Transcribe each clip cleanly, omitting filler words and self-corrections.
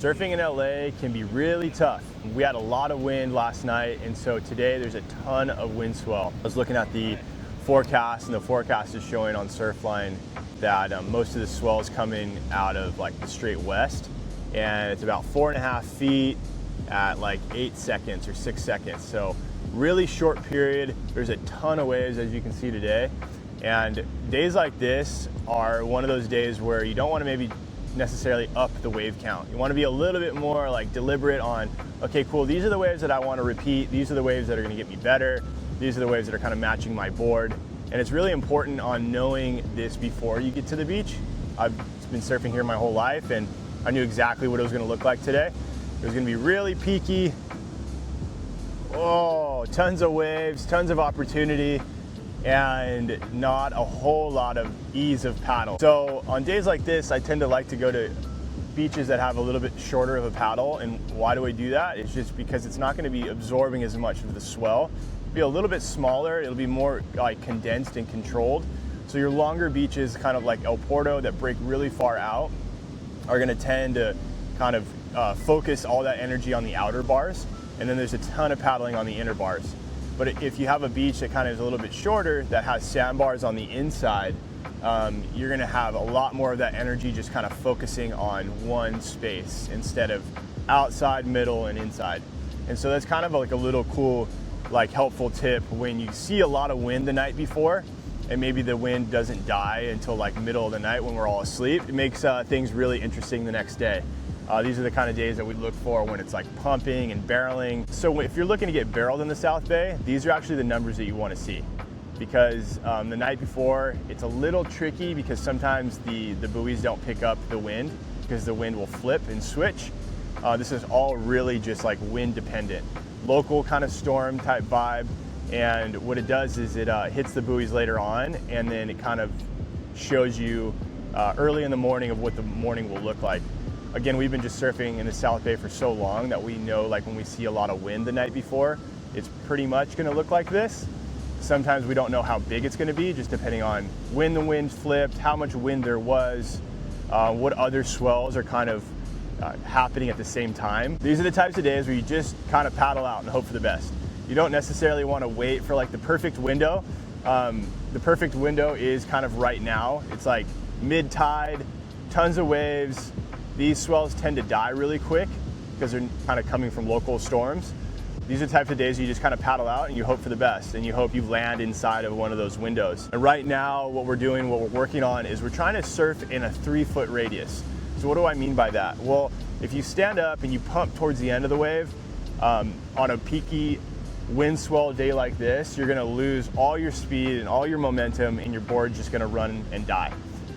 Surfing in LA can be really tough. We had a lot of wind last night, and so today there's a ton of wind swell. I was looking at the forecast, and the forecast is showing on Surfline that most of the swell is coming out of like the straight west, and it's about 4.5 feet at like 8 seconds or 6 seconds. So really short period. There's a ton of waves, as you can see today. And days like this are one of those days where you don't want to maybe necessarily up the wave count. You want to be a little bit more like deliberate on, okay, cool, these are the waves that I want to repeat. These are the waves that are going to get me better. These are the waves that are kind of matching my board. And it's really important on knowing this before you get to the beach. I've been surfing here my whole life, and I knew exactly what it was going to look like today. It was going to be really peaky. Oh, tons of waves, tons of opportunity, and not a whole lot of ease of paddle. So on days like this, I tend to like to go to beaches that have a little bit shorter of a paddle. And why do I do that? It's just because it's not going to be absorbing as much of the swell. It'll be a little bit smaller. It'll be more like condensed and controlled. So your longer beaches, kind of like El Porto, that break really far out, are going to tend to kind of focus all that energy on the outer bars. And then there's a ton of paddling on the inner bars. But if you have a beach that kind of is a little bit shorter, that has sandbars on the inside, you're gonna have a lot more of that energy just kind of focusing on one space instead of outside, middle, and inside. And so that's kind of like a little cool, like helpful tip when you see a lot of wind the night before, and maybe the wind doesn't die until like middle of the night when we're all asleep. It makes things really interesting the next day. These are the kind of days that we look for when it's like pumping and barreling. So if you're looking to get barreled in the South Bay, these are actually the numbers that you want to see. Because the night before, it's a little tricky because sometimes the buoys don't pick up the wind because the wind will flip and switch. This is all really just like wind dependent. Local kind of storm type vibe. And what it does is it hits the buoys later on, and then it kind of shows you early in the morning of what the morning will look like. Again, we've been just surfing in the South Bay for so long that we know, like when we see a lot of wind the night before, it's pretty much gonna look like this. Sometimes we don't know how big it's gonna be, just depending on when the wind flipped, how much wind there was, what other swells are kind of happening at the same time. These are the types of days where you just kind of paddle out and hope for the best. You don't necessarily wanna wait for like the perfect window. The perfect window is kind of right now. It's like mid-tide, tons of waves. These swells tend to die really quick because they're kind of coming from local storms. These are the types of days you just kind of paddle out and you hope for the best, and you hope you land inside of one of those windows. And right now, what we're doing, what we're working on, is we're trying to surf in a 3-foot radius. So what do I mean by that? Well, if you stand up and you pump towards the end of the wave, on a peaky wind swell day like this, you're gonna lose all your speed and all your momentum, and your board's just gonna run and die.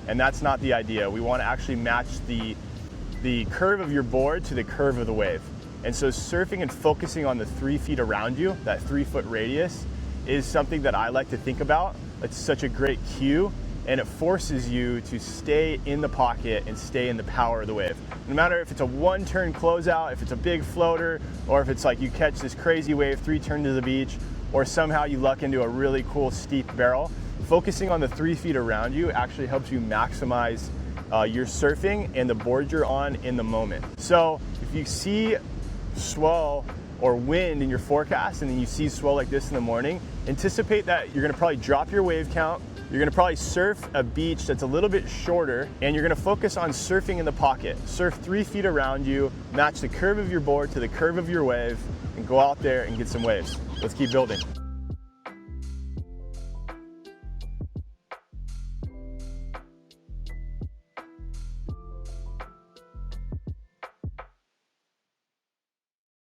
And that's not the idea. We wanna actually match the curve of your board to the curve of the wave. And so surfing and focusing on the 3 feet around you, that 3-foot radius, is something that I like to think about. It's such a great cue, and it forces you to stay in the pocket and stay in the power of the wave. No matter if it's a 1-turn closeout, if it's a big floater, or if it's like you catch this crazy wave 3 turn to the beach, or somehow you luck into a really cool steep barrel, focusing on the 3 feet around you actually helps you maximize your surfing and the board you're on in the moment. So if you see swell or wind in your forecast, and then you see swell like this in the morning, anticipate that you're gonna probably drop your wave count, you're gonna probably surf a beach that's a little bit shorter, and you're gonna focus on surfing in the pocket. Surf 3 feet around you, match the curve of your board to the curve of your wave, and go out there and get some waves. Let's keep building.